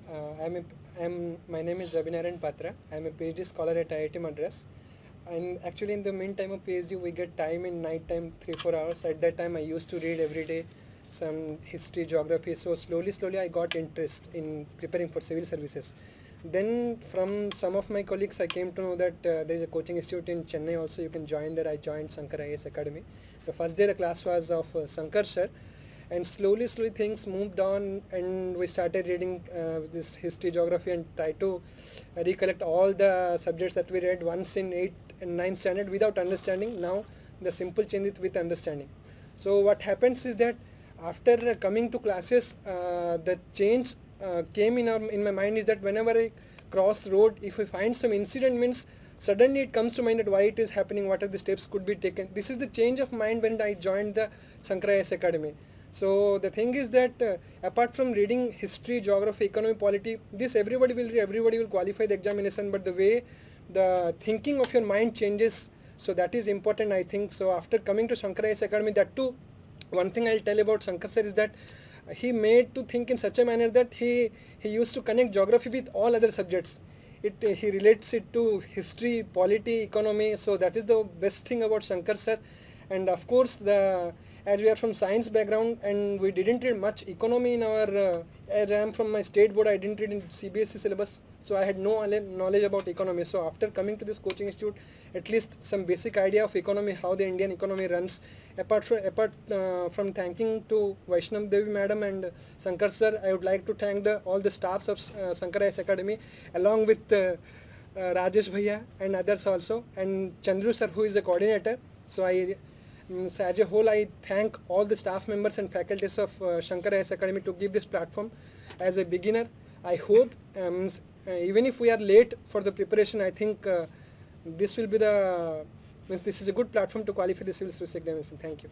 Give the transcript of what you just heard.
My name is Rabinaran Patra. I'm a PhD scholar at IIT Madras. And actually, in the meantime of PhD, we get time in night time, 3-4 hours. At that time, I used to read every day some history, geography. So slowly, I got interest in preparing for civil services. Then from some of my colleagues, I came to know that there is a coaching institute in Chennai also. You can join there. I joined Sankar IAS Academy. The first day the class was of Sankar sir, and slowly things moved on, and we started reading this history, geography, and try to recollect all the subjects that we read once in 8th and 9th standard without understanding. Now the simple change it with understanding. So what happens is that after coming to classes, the change came in my mind is that whenever I cross road, if I find some incident, means suddenly it comes to mind that why it is happening, what are the steps could be taken. This is the change of mind when I joined the Sankar IAS Academy. So the thing is that apart from reading history, geography, economy, polity, this everybody will read, everybody will qualify the examination, but the way the thinking of your mind changes, so that is important, I think. So after coming to Sankar IAS Academy, that too, one thing I'll tell about Sankar sir is that he made to think in such a manner that he used to connect geography with all other subjects. He relates it to history, polity, economy. So that is the best thing about Sankar sir. And of course, as we are from science background and we didn't read much economy in our, as I am from my state board, I didn't read in CBSE syllabus, so I had no knowledge about economy. So after coming to this coaching institute, at least some basic idea of economy, how the Indian economy runs. Apart from thanking to Vaishnav Devi madam and Sankar sir, I would like to thank all the staffs of Sankar IAS Academy, along with Rajesh Bhaiya and others also, and Chandru sir, who is the coordinator. So as a whole, I thank all the staff members and faculties of Sankar IAS Academy to give this platform. As a beginner, I hope, even if we are late for the preparation, I think this will be this is a good platform to qualify the civil service examination. Thank you.